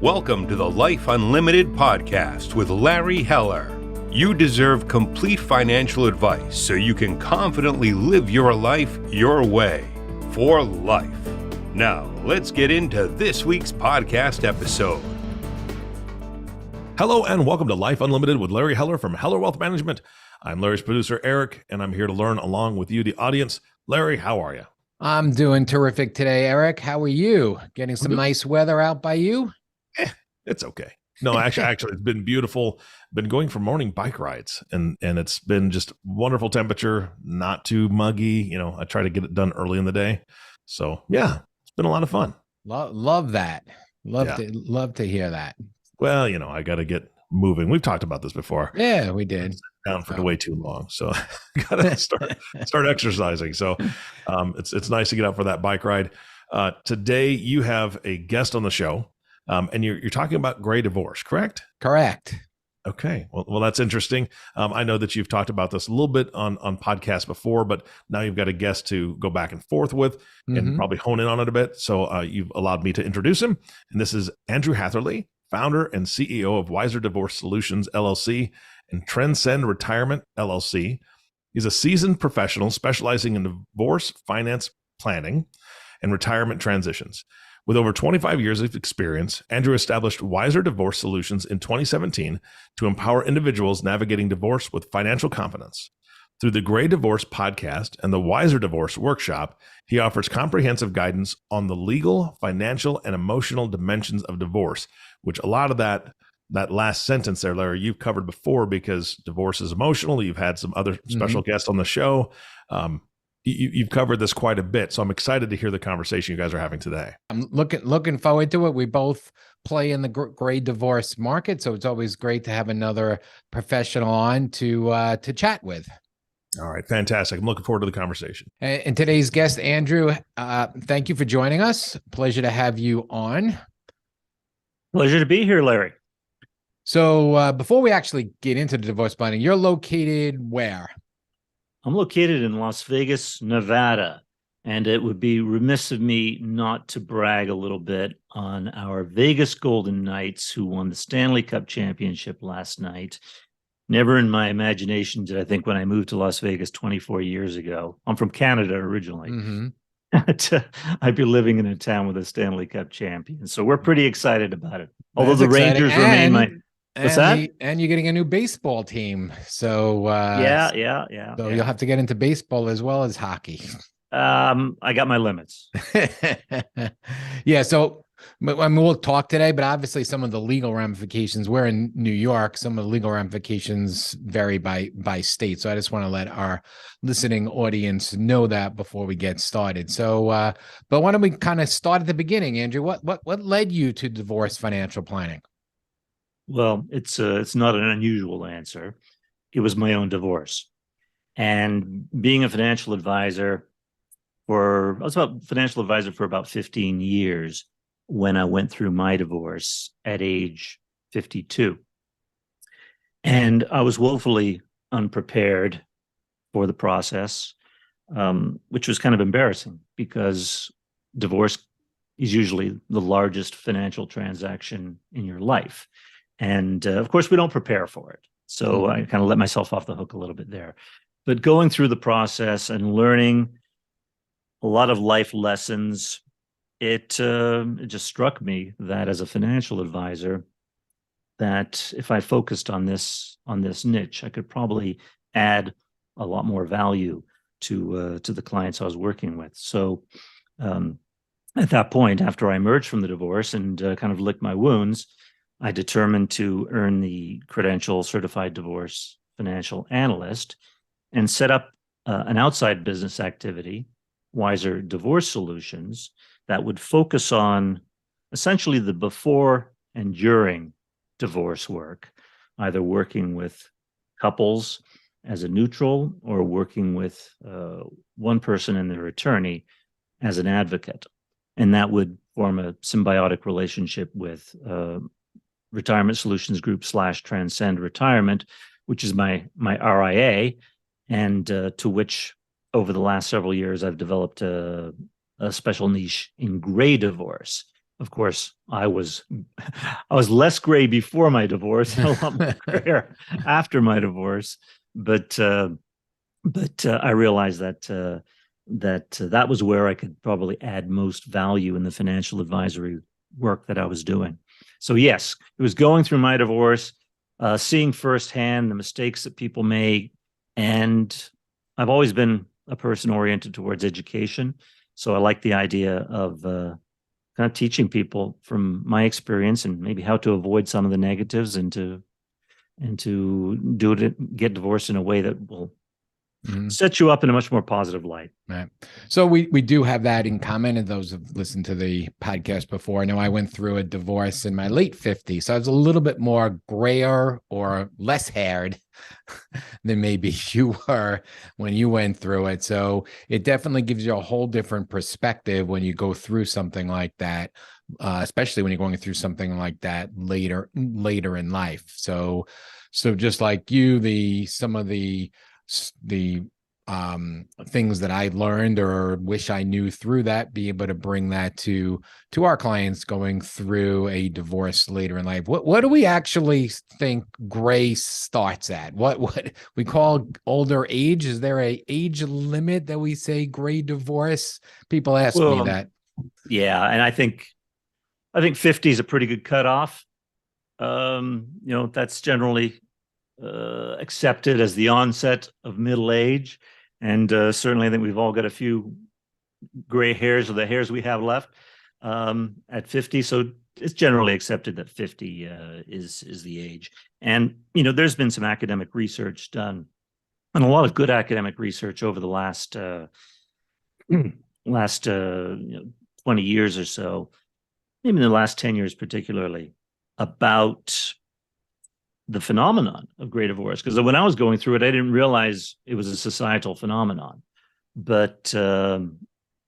Welcome to the Life Unlimited podcast with Larry Heller. You deserve complete financial advice so you can confidently live your life your way, for life. Now, let's get into this week's podcast episode. Hello and welcome to Life Unlimited with Larry Heller from Heller Wealth Management. I'm Larry's producer, Eric, and I'm here to learn along with you, the audience. Larry, how are you? I'm doing terrific today, Eric. How are you? Getting some nice weather out by you? It's okay. No, actually, it's been beautiful. Been going for morning bike rides, and it's been just wonderful temperature, not too muggy. You know, I try to get it done early in the day. So yeah, it's been a lot of fun. Love that. Love to hear that. Well, you know, I got to get moving. We've talked about this before. Yeah, we did. Down for way too long, so got to start exercising. So it's nice to get out for that bike ride. Today you have a guest on the show, and you're talking about gray divorce, correct? Correct. Okay, well that's interesting. I know that you've talked about this a little bit on podcasts before, but now you've got a guest to go back and forth with and probably hone in on it a bit. So you've allowed me to introduce him, and this is Andrew Hatherley, founder and CEO of Wiser Divorce Solutions, LLC and Transcend Retirement, LLC. He's a seasoned professional specializing in divorce finance planning and retirement transitions. With over 25 years of experience, Andrew established Wiser Divorce Solutions in 2017 to empower individuals navigating divorce with financial confidence. Through the Gray Divorce podcast and the Wiser Divorce workshop, he offers comprehensive guidance on the legal, financial, and emotional dimensions of divorce, which a lot of that last sentence there, Larry, you've covered before because divorce is emotional. You've had some other special guests on the show. You've covered this quite a bit. So I'm excited to hear the conversation you guys are having today. I'm looking forward to it. We both play in the gray divorce market, so it's always great to have another professional on to chat with. All right, fantastic. I'm looking forward to the conversation. And today's guest, Andrew, thank you for joining us. Pleasure to have you on. Pleasure to be here, Larry. So before we actually get into the divorce planning, you're located where? I'm located in Las Vegas, Nevada, and it would be remiss of me not to brag a little bit on our Vegas Golden Knights, who won the Stanley Cup championship last night. Never in my imagination did I think when I moved to Las Vegas 24 years ago, I'm from Canada originally, I'd be living in a town with a Stanley Cup champion. So we're pretty excited about it. Although the Rangers remain my... What's that? And you're getting a new baseball team. So yeah. So you'll have to get into baseball as well as hockey. I got my limits. Yeah. So I mean, we'll talk today, but obviously some of the legal ramifications, we're in New York, some of the legal ramifications vary by state. So I just want to let our listening audience know that before we get started. So, but why don't we kind of start at the beginning, Andrew? What led you to divorce financial planning? Well, it's not an unusual answer. It was my own divorce. And being a financial advisor I was a financial advisor for about 15 years when I went through my divorce at age 52. And I was woefully unprepared for the process, which was kind of embarrassing because divorce is usually the largest financial transaction in your life. And of course, we don't prepare for it. So I kind of let myself off the hook a little bit there. But going through the process and learning a lot of life lessons, it just struck me that as a financial advisor, that if I focused on this niche, I could probably add a lot more value to the clients I was working with. So at that point, after I emerged from the divorce and kind of licked my wounds, I determined to earn the credential certified divorce financial analyst and set up an outside business activity, Wiser Divorce Solutions, that would focus on essentially the before and during divorce work, either working with couples as a neutral or working with one person and their attorney as an advocate. And that would form a symbiotic relationship with Retirement Solutions Group / Transcend Retirement, which is my RIA, and to which over the last several years I've developed a special niche in gray divorce. of course, I was less gray before my divorce, and a lot more grayer after my divorce. But I realized that that was where I could probably add most value in the financial advisory work that I was doing. So yes, it was going through my divorce, seeing firsthand the mistakes that people make, and I've always been a person oriented towards education. So I like the idea of kind of teaching people from my experience and maybe how to avoid some of the negatives and to get divorced in a way that will set you up in a much more positive light. Right. So we do have that in common. And those who've listened to the podcast before, I know I went through a divorce in my late 50s. So I was a little bit more grayer or less haired than maybe you were when you went through it. So it definitely gives you a whole different perspective when you go through something like that, especially when you're going through something like that later in life. So just like you, some of the things that I learned or wish I knew through that, be able to bring that to our clients going through a divorce later in life. What do we actually think gray starts at? What we call older age? Is there a age limit that we say gray divorce? People ask me that. Yeah, and I think 50 is a pretty good cutoff. That's generally accepted as the onset of middle age, and certainly I think we've all got a few gray hairs, or the hairs we have left at 50. So it's generally accepted that 50 is the age. And there's been some academic research done, and a lot of good academic research over the last 20 years or so, maybe in the last 10 years particularly, about the phenomenon of gray divorce. Because when I was going through it, I didn't realize it was a societal phenomenon, but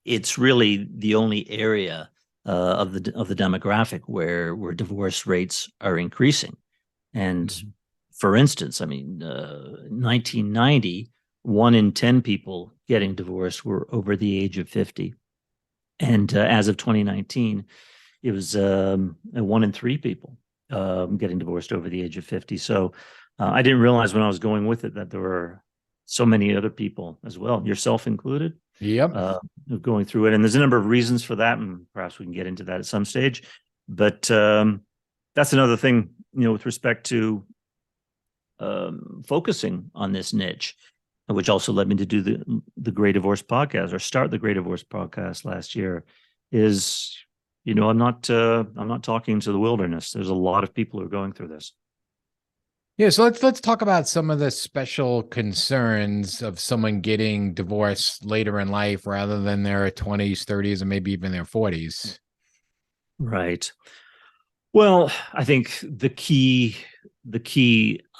it's really the only area of the demographic where divorce rates are increasing. And for instance, 1990, 1 in 10 people getting divorced were over the age of 50, and as of 2019, it was 1 in 3 people getting divorced over the age of 50. So I didn't realize when I was going with it that there were so many other people as well, yourself included, going through it. And there's a number of reasons for that, and perhaps we can get into that at some stage. But that's another thing, with respect to focusing on this niche, which also led me to do the Gray Divorce podcast, or start the Gray Divorce podcast last year, is I'm not talking to the wilderness. There's a lot of people who are going through this. Yeah, so let's talk about some of the special concerns of someone getting divorced later in life rather than their 20s, 30s, and maybe even their 40s. Right. Well, I think the key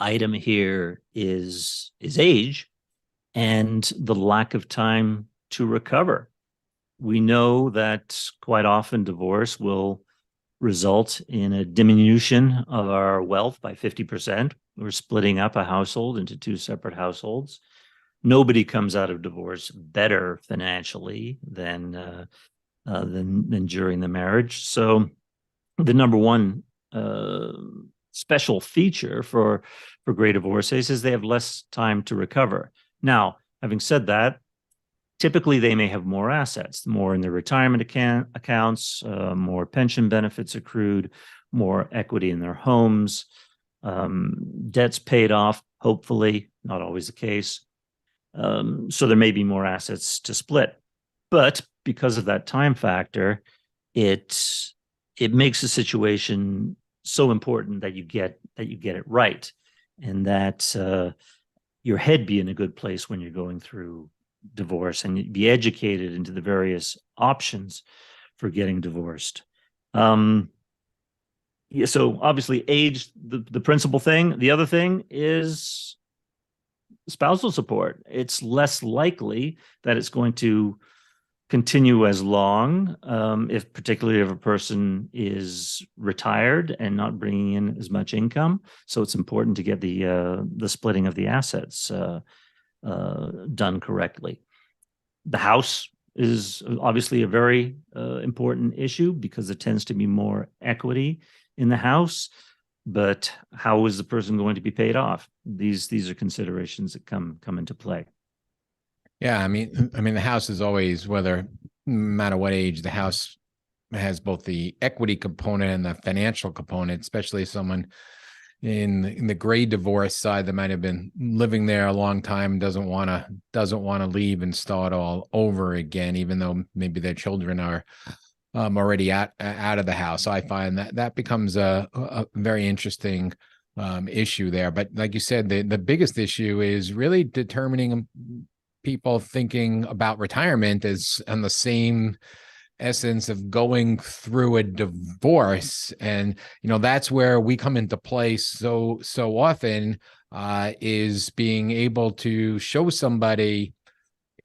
item here is age and the lack of time to recover. We know that quite often divorce will result in a diminution of our wealth by 50%. We're splitting up a household into 2 separate households. Nobody comes out of divorce better financially than during the marriage. So the number one special feature for gray divorcees is they have less time to recover. Now, having said that, typically they may have more assets, more in their retirement accounts, more pension benefits accrued, more equity in their homes, debts paid off, hopefully, not always the case. So there may be more assets to split. But because of that time factor, it makes the situation so important that you get it right, and that your head be in a good place when you're going through divorce, and be educated into the various options for getting divorced. So obviously age, the principal thing. The other thing is spousal support. It's less likely that it's going to continue as long, particularly if a person is retired and not bringing in as much income. So it's important to get the splitting of the assets done correctly. The house is obviously a very important issue because there tends to be more equity in the house. But how is the person going to be paid off? These are considerations that come into play. Yeah, I mean, the house is always, whether no matter what age, the house has both the equity component and the financial component, especially someone in the gray divorce side that might have been living there a long time, doesn't want to leave and start all over again, even though maybe their children are already out of the house. So I find that becomes a very interesting issue there. But like you said, the biggest issue is really determining people thinking about retirement as on the same essence of going through a divorce. And that's where we come into play so often, is being able to show somebody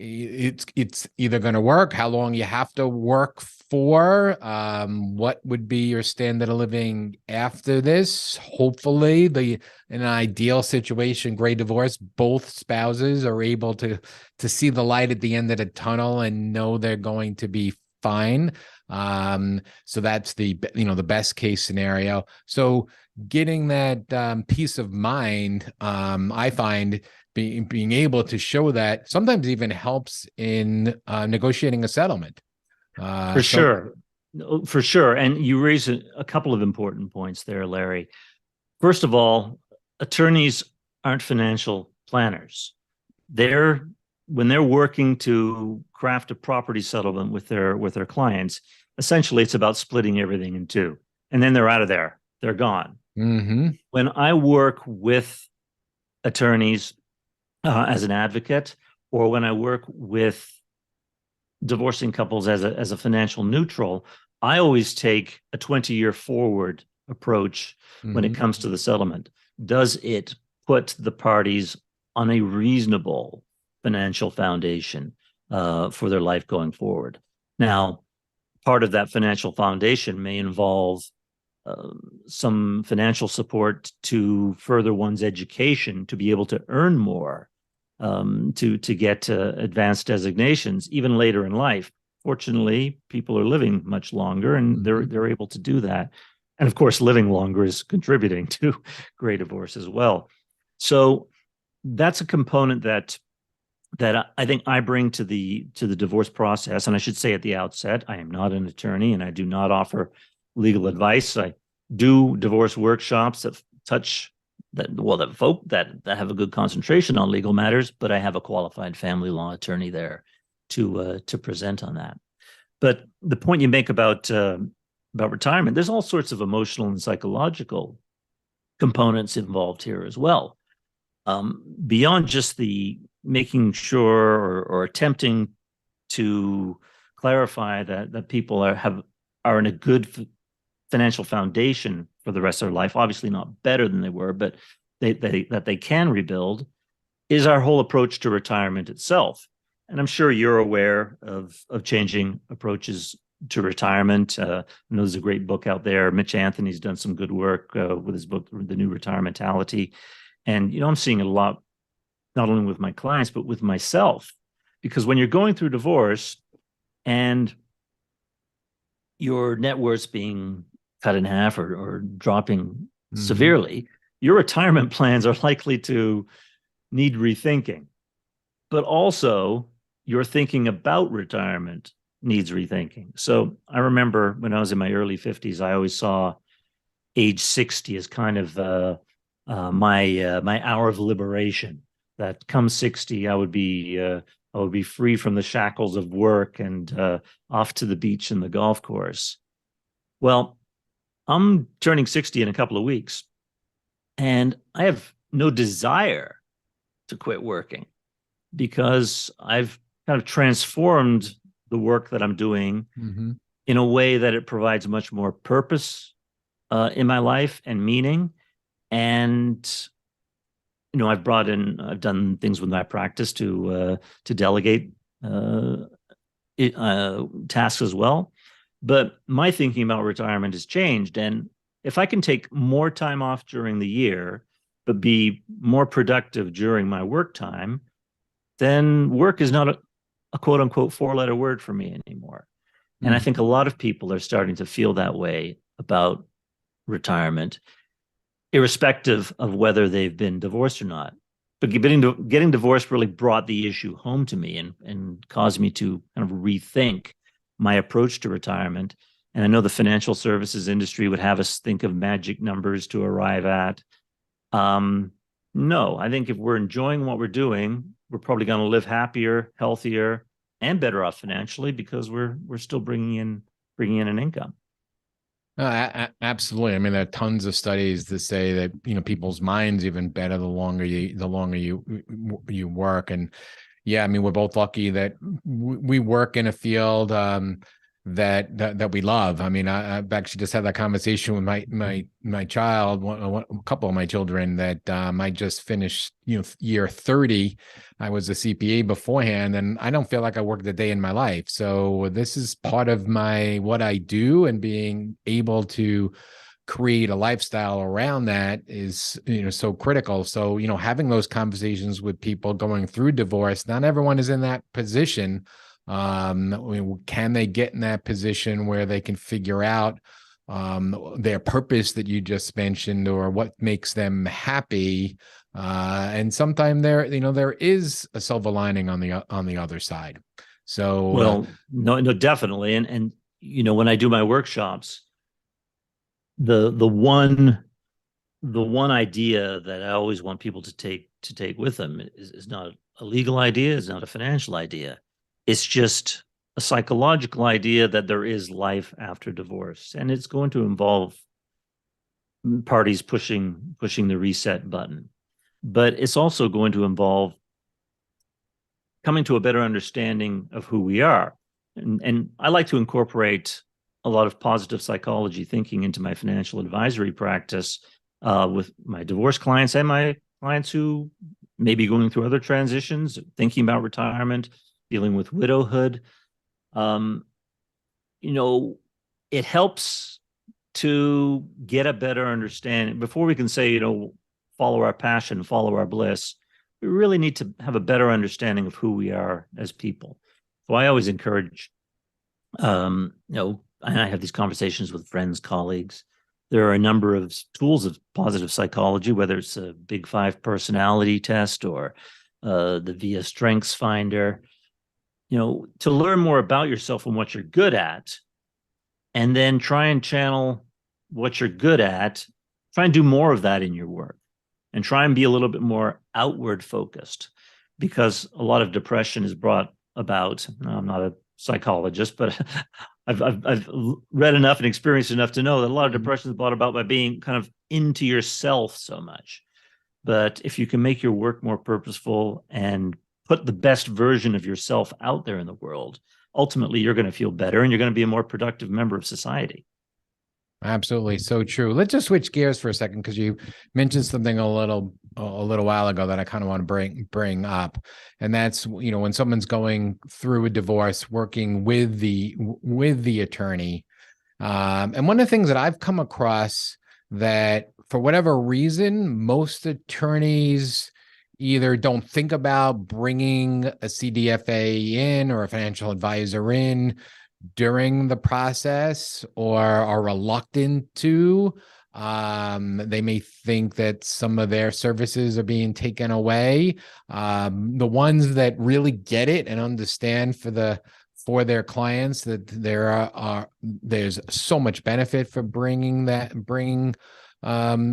it's either going to work, how long you have to work for, what would be your standard of living after this. Hopefully, in an ideal situation, great divorce, both spouses are able to see the light at the end of the tunnel and know they're going to be fine. So that's the best case scenario. So getting that peace of mind, I find being able to show that sometimes even helps in negotiating a settlement. For sure. And you raise a couple of important points there, Larry. First of all, attorneys aren't financial planners. When they're working to craft a property settlement with their clients, essentially it's about splitting everything in two, and then they're out of there. They're gone. Mm-hmm. When I work with attorneys as an advocate, or when I work with divorcing couples as a financial neutral, I always take a 20-year forward approach when it comes to the settlement. Does it put the parties on a reasonable financial foundation for their life going forward? Now, part of that financial foundation may involve some financial support to further one's education, to be able to earn more, to get advanced designations even later in life. Fortunately, people are living much longer, and they're able to do that. And of course, living longer is contributing to great divorce as well. So that's a component that I think I bring to the divorce process. And I should say at the outset, I am not an attorney, and I do not offer legal advice. I do divorce workshops that touch that folk that have a good concentration on legal matters, but I have a qualified family law attorney there to present on that. But the point you make about retirement, there's all sorts of emotional and psychological components involved here as well. Beyond just the making sure or attempting to clarify that people are in a good financial foundation for the rest of their life, obviously not better than they were, but that they can rebuild, is our whole approach to retirement itself. And I'm sure you're aware of changing approaches to retirement. I know there's a great book out there. Mitch Anthony's done some good work with his book, The New Retirementality. And, I'm seeing it a lot, not only with my clients, but with myself. Because when you're going through divorce and your net worth's being cut in half or dropping severely, your retirement plans are likely to need rethinking. But also, your thinking about retirement needs rethinking. So I remember when I was in my early 50s, I always saw age 60 as kind of my hour of liberation. That come 60, I would be free from the shackles of work and off to the beach and the golf course. Well, I'm turning 60 in a couple of weeks, and I have no desire to quit working because I've kind of transformed the work that I'm doing in a way that it provides much more purpose in my life and meaning. And I've done things with my practice to delegate tasks as well. But my thinking about retirement has changed. And if I can take more time off during the year, but be more productive during my work time, then work is not a quote unquote 4-letter word for me anymore. And I think a lot of people are starting to feel that way about retirement, irrespective of whether they've been divorced or not. But getting divorced really brought the issue home to me and caused me to kind of rethink my approach to retirement. And I know the financial services industry would have us think of magic numbers to arrive at. No, I think if we're enjoying what we're doing, we're probably going to live happier, healthier, and better off financially because we're still bringing in an income. Absolutely. I mean, there are tons of studies that say that, you know, people's minds even better the longer you work. And yeah, I mean, we're both lucky that we work in a field that we love. I mean, I've actually just had that conversation with my child, a couple of my children that I just finished, you know, year 30. I was a CPA beforehand, and I don't feel like I worked a day in my life. So this is part of what I do, and being able to create a lifestyle around that is, you know, so critical. So, you know, having those conversations with people going through divorce, not everyone is in that position. Can they get in that position where they can figure out their purpose that you just mentioned, or what makes them happy? And sometimes there is a silver lining on the other side. So, well, no, definitely. And, you know, when I do my workshops, the one idea that I always want people to take with them is not a legal idea, is not a financial idea. It's just a psychological idea that there is life after divorce, and it's going to involve parties pushing the reset button. But it's also going to involve coming to a better understanding of who we are. And I like to incorporate a lot of positive psychology thinking into my financial advisory practice with my divorce clients and my clients who may be going through other transitions, thinking about retirement, dealing with widowhood. You know, it helps to get a better understanding. Before we can say, you know, follow our passion, follow our bliss, we really need to have a better understanding of who we are as people. So I always encourage, you know, and I have these conversations with friends, colleagues. There are a number of tools of positive psychology, whether it's a Big 5 personality test or the VIA Strengths Finder, you know, to learn more about yourself and what you're good at, and then try and channel what you're good at, try and do more of that in your work, and try and be a little bit more outward focused, because a lot of depression is brought about. I'm not a psychologist, but I've read enough and experienced enough to know that a lot of depression is brought about by being kind of into yourself so much. But if you can make your work more purposeful and put the best version of yourself out there in the world, ultimately you're going to feel better and you're going to be a more productive member of society. Absolutely. So true. Let's just switch gears for a second, because you mentioned something a little while ago that I kind of want to bring up. And that's, you know, when someone's going through a divorce, working with the attorney. And one of the things that I've come across, that for whatever reason, most attorneys either don't think about bringing a CDFA in or a financial advisor in during the process, or are reluctant to. They may think that some of their services are being taken away. The ones that really get it and understand for their clients that there's so much benefit for bringing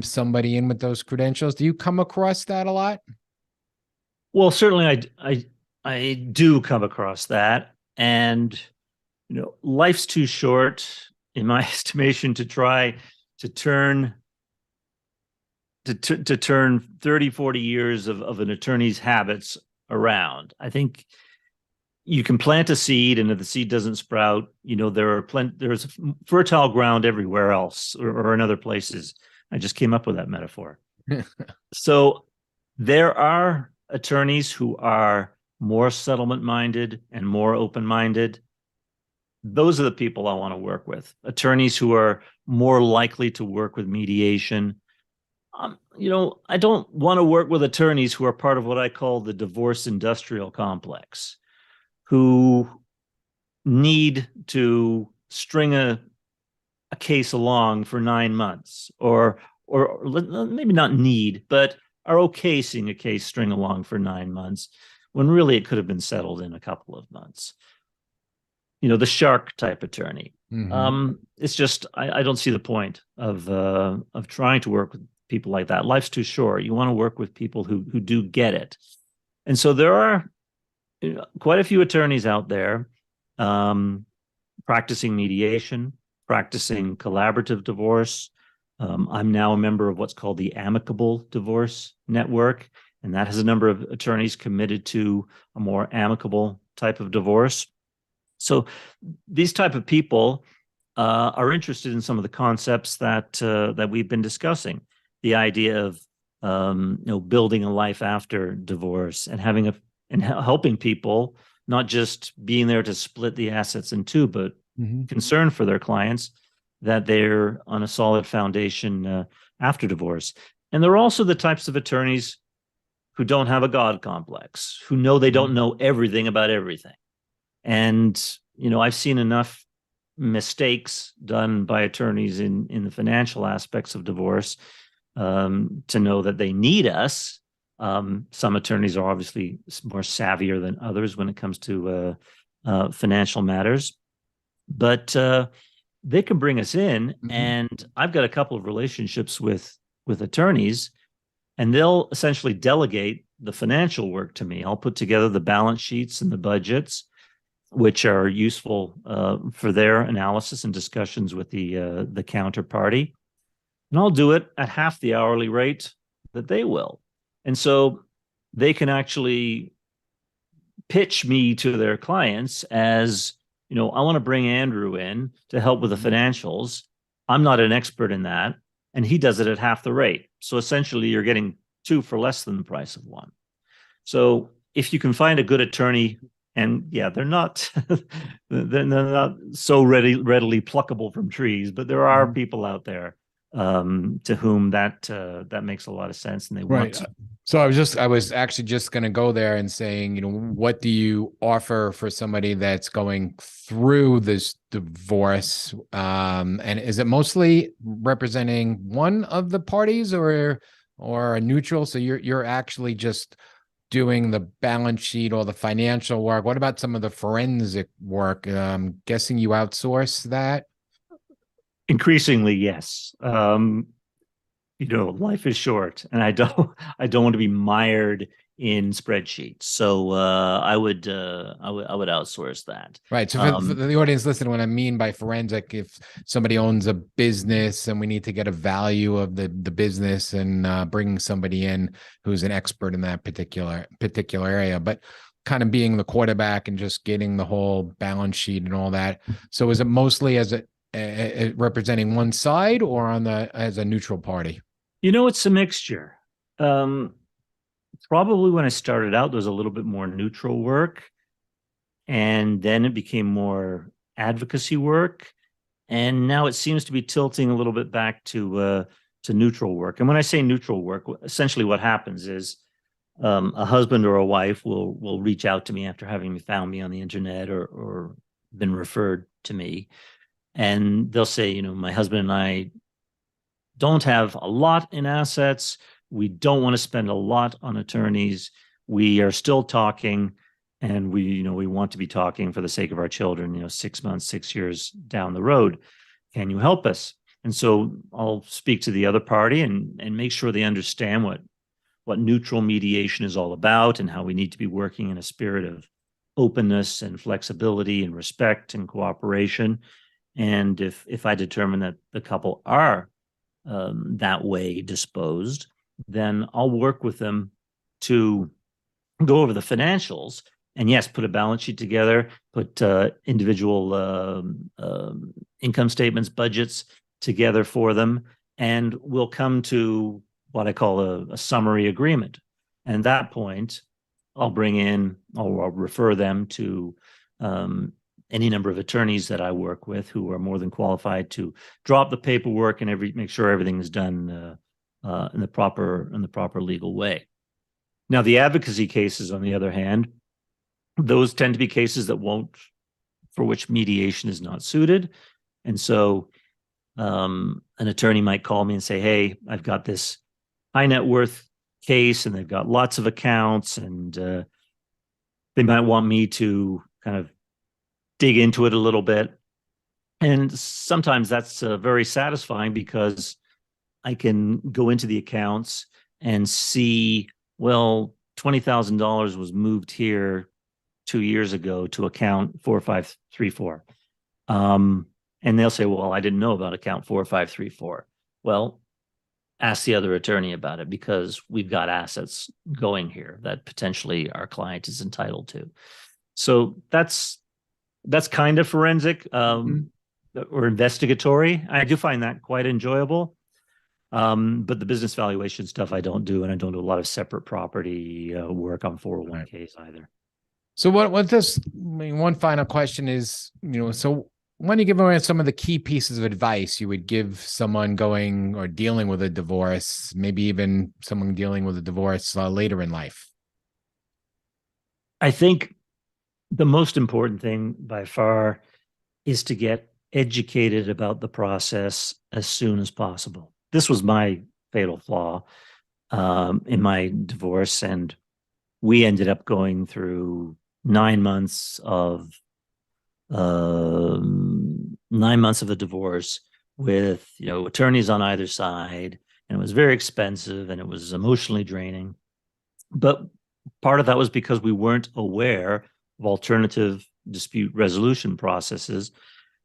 somebody in with those credentials. Do you come across that a lot? Well, certainly I do come across that, and you know, life's too short, in my estimation, to try to turn 30, 40 years of an attorney's habits around. I think you can plant a seed, and if the seed doesn't sprout, you know, there's fertile ground everywhere else or in other places. I just came up with that metaphor. So there are attorneys who are more settlement-minded and more open-minded. Those are the people I want to work with. Attorneys who are more likely to work with mediation. You know, I don't want to work with attorneys who are part of what I call the divorce industrial complex, who need to string a case along for 9 months, or maybe not need, but are okay seeing a case string along for 9 months, when really it could have been settled in a couple of months. The shark type attorney. It's just, I don't see the point of trying to work with people like that. Life's too short. You want to work with people who do get it. And so there are quite a few attorneys out there practicing mediation, practicing collaborative divorce. I'm now a member of what's called the Amicable Divorce Network, and that has a number of attorneys committed to a more amicable type of divorce. So these type of people are interested in some of the concepts that we've been discussing. The idea of building a life after divorce, and helping people, not just being there to split the assets in two, but concern for their clients that they're on a solid foundation after divorce. And there are also the types of attorneys who don't have a God complex, who know they don't know everything about everything. And, I've seen enough mistakes done by attorneys in the financial aspects of divorce to know that they need us. Some attorneys are obviously more savvier than others when it comes to financial matters, but they can bring us in. And I've got a couple of relationships with attorneys, and they'll essentially delegate the financial work to me. I'll put together the balance sheets and the budgets, which are useful for their analysis and discussions with the counterparty. And I'll do it at half the hourly rate that they will. And so they can actually pitch me to their clients as, I want to bring Andrew in to help with the financials. I'm not an expert in that, and he does it at half the rate. So essentially you're getting two for less than the price of one. So if you can find a good attorney, and they're not they're not so readily pluckable from trees, but there are people out there to whom that makes a lot of sense, and they want to. So I was actually just going to go there and saying, what do you offer for somebody that's going through this divorce? And is it mostly representing one of the parties or a neutral? So you're actually just doing the balance sheet or the financial work. What about some of the forensic work? I'm guessing you outsource that? Increasingly, yes. Life is short, and I don't want to be mired in spreadsheets. So I would outsource that. Right. So for the audience listening, what I mean by forensic, if somebody owns a business and we need to get a value of the business, and bringing somebody in who's an expert in that particular area, but kind of being the quarterback and just getting the whole balance sheet and all that. So is it mostly as representing one side, or as a neutral party? It's a mixture. Probably when I started out, there was a little bit more neutral work, and then it became more advocacy work, and now it seems to be tilting a little bit back to neutral work. And when I say neutral work, essentially what happens is a husband or a wife will reach out to me after having found me on the internet or been referred to me, and they'll say, my husband and I don't have a lot in assets. We don't want to spend a lot on attorneys. We are still talking, and we want to be talking for the sake of our children, 6 months, 6 years down the road. Can you help us? And so I'll speak to the other party and make sure they understand what neutral mediation is all about, and how we need to be working in a spirit of openness and flexibility and respect and cooperation. And if I determine that the couple are that way disposed, then I'll work with them to go over the financials, and yes, put a balance sheet together, put individual income statements, budgets together for them, and we'll come to what I call a summary agreement. And at that point, I'll refer them to any number of attorneys that I work with who are more than qualified to drop the paperwork and make sure everything is done in the proper legal way. Now, the advocacy cases, on the other hand, those tend to be cases for which mediation is not suited. And so an attorney might call me and say, hey, I've got this high net worth case and they've got lots of accounts, and they might want me to kind of dig into it a little bit. And sometimes that's very satisfying, because I can go into the accounts and see, well, $20,000 was moved here 2 years ago to account 4534. And they'll say, well, I didn't know about account 4534. Well, ask the other attorney about it, because we've got assets going here that potentially our client is entitled to. So that's kind of forensic or investigatory. I do find that quite enjoyable. But the business valuation stuff I don't do, and I don't do a lot of separate property work on 401ks either. So one final question is, so when you give away some of the key pieces of advice you would give someone going or dealing with a divorce, maybe even someone dealing with a divorce later in life? I think the most important thing by far is to get educated about the process as soon as possible. This was my fatal flaw in my divorce, and we ended up going through 9 months of the divorce with attorneys on either side, and it was very expensive and it was emotionally draining. But part of that was because we weren't aware of alternative dispute resolution processes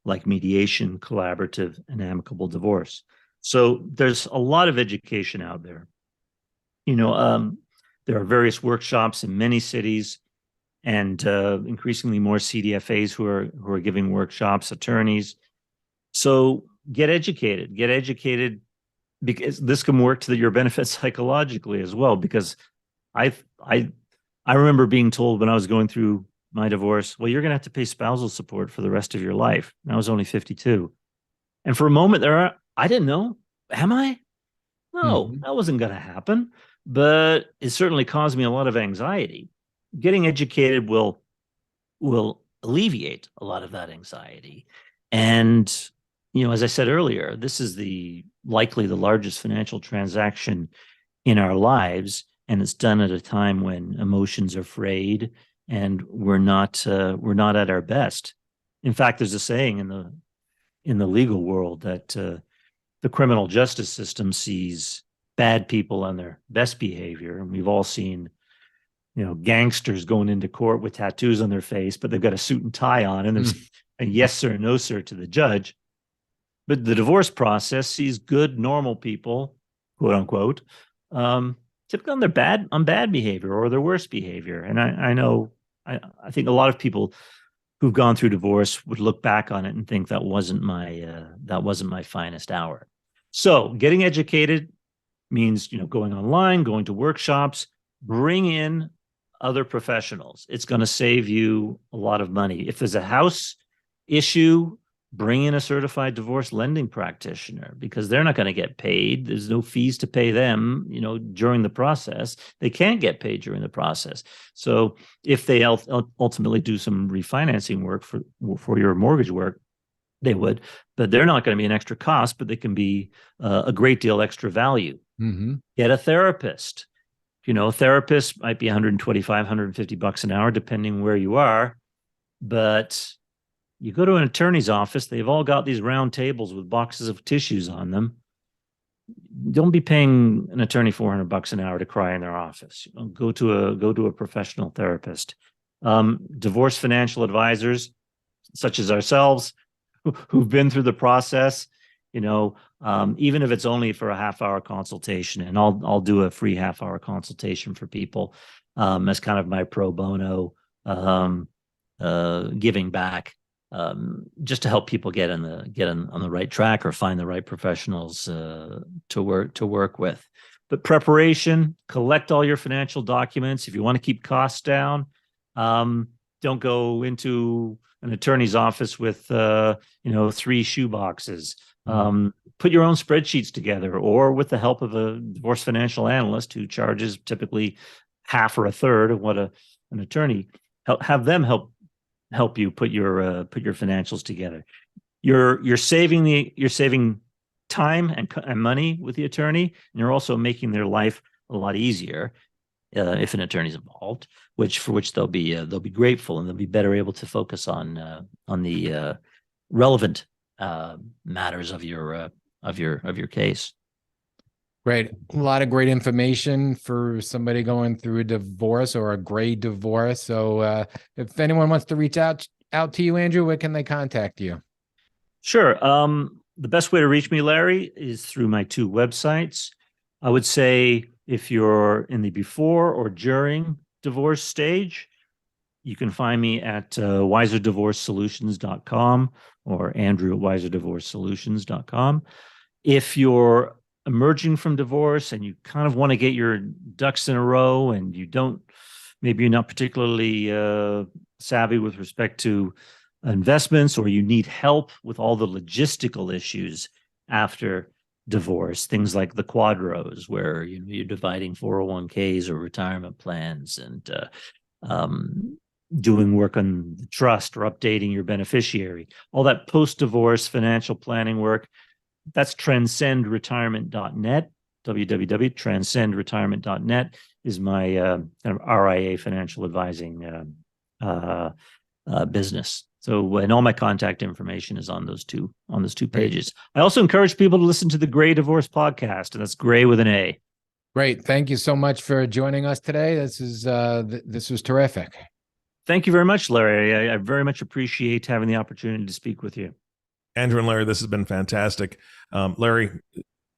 like mediation, collaborative, and amicable divorce. So there's a lot of education out there. There are various workshops in many cities, and increasingly more CDFAs who are giving workshops, attorneys. So get educated, because this can work to your benefit psychologically as well. Because I remember being told when I was going through my divorce, well, you're going to have to pay spousal support for the rest of your life. And I was only 52. And for a moment there, I didn't know, am I? No, that wasn't going to happen. But it certainly caused me a lot of anxiety. Getting educated will alleviate a lot of that anxiety. And, as I said earlier, this is likely the largest financial transaction in our lives. And it's done at a time when emotions are frayed and we're not at our best. In fact, there's a saying in the legal world that the criminal justice system sees bad people on their best behavior. And we've all seen, gangsters going into court with tattoos on their face, but they've got a suit and tie on, and there's a yes sir, no sir to the judge. But the divorce process sees good, normal people, quote unquote, typically on bad behavior or their worst behavior. And I think a lot of people who've gone through divorce would look back on it and think that wasn't my finest hour. So getting educated means, going online, going to workshops, bring in other professionals. It's going to save you a lot of money. If there's a house issue, bring in a certified divorce lending practitioner, because they're not going to get paid. There's no fees to pay them, during the process. They can't get paid during the process. So if they ultimately do some refinancing work for your mortgage work, they would, but they're not going to be an extra cost, but they can be a great deal extra value. Get a therapist. A therapist might be $125, $150 an hour, depending where you are. But you go to an attorney's office, they've all got these round tables with boxes of tissues on them. Don't be paying an attorney $400 an hour to cry in their office. Go to a professional therapist. Divorce financial advisors, such as ourselves, who've been through the process, even if it's only for a half-hour consultation, and I'll do a free half-hour consultation for people as kind of my pro bono giving back, just to help people get on the right track or find the right professionals to work with. But preparation, collect all your financial documents. If you want to keep costs down, don't go into an attorney's office with 3 shoe boxes. Put your own spreadsheets together, or with the help of a divorce financial analyst who charges typically half or a third of what an attorney have them help you put your financials together. You're saving time and money with the attorney, and you're also making their life a lot easier if an attorney's involved, for which they'll be grateful, and they'll be better able to focus on the relevant matters of your case. Great. A lot of great information for somebody going through a divorce or a gray divorce. So if anyone wants to reach out to you, Andrew, where can they contact you? Sure. The best way to reach me, Larry, is through my 2 websites. I would say if you're in the before or during divorce stage, you can find me at wiserdivorcesolutions.com or Andrew at wiserdivorcesolutions.com. If you're emerging from divorce and you kind of want to get your ducks in a row, and maybe you're not particularly savvy with respect to investments, or you need help with all the logistical issues after divorce, things like the quadros, where you're dividing 401ks or retirement plans, and doing work on the trust or updating your beneficiary, all that post-divorce financial planning work, that's transcendretirement.net. www.transcendretirement.net is my kind of RIA financial advising business. So, and all my contact information is on those two pages. I also encourage people to listen to the Gray Divorce podcast, and that's Gray with an A. Great. Thank you so much for joining us today. This was terrific. Thank you very much, Larry. I very much appreciate having the opportunity to speak with you. Andrew and Larry, this has been fantastic. Larry,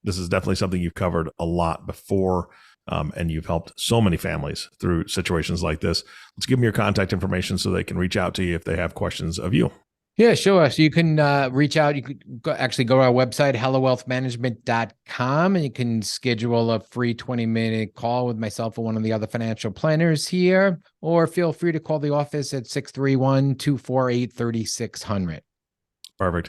this is definitely something you've covered a lot before, and you've helped so many families through situations like this. Let's give them your contact information so they can reach out to you if they have questions of you. Yeah, sure. So you can reach out. You could go to our website, hellowealthmanagement.com, and you can schedule a free 20-minute call with myself or one of the other financial planners here, or feel free to call the office at 631-248-3600. Perfect.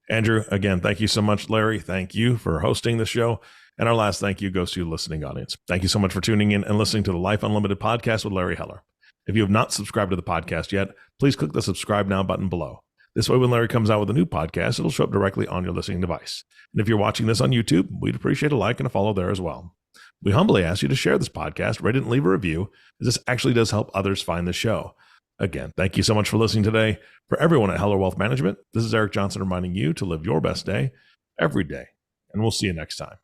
Andrew, again, thank you so much. Larry, thank you for hosting the show. And our last thank you goes to you, listening audience. Thank you so much for tuning in and listening to the Life Unlimited podcast with Larry Heller. If you have not subscribed to the podcast yet, please click the subscribe now button below. This way, when Larry comes out with a new podcast, it'll show up directly on your listening device. And if you're watching this on YouTube, we'd appreciate a like and a follow there as well. We humbly ask you to share this podcast, rate it, and leave a review, as this actually does help others find the show. Again, thank you so much for listening today. For everyone at Heller Wealth Management, this is Eric Johnson reminding you to live your best day every day. And we'll see you next time.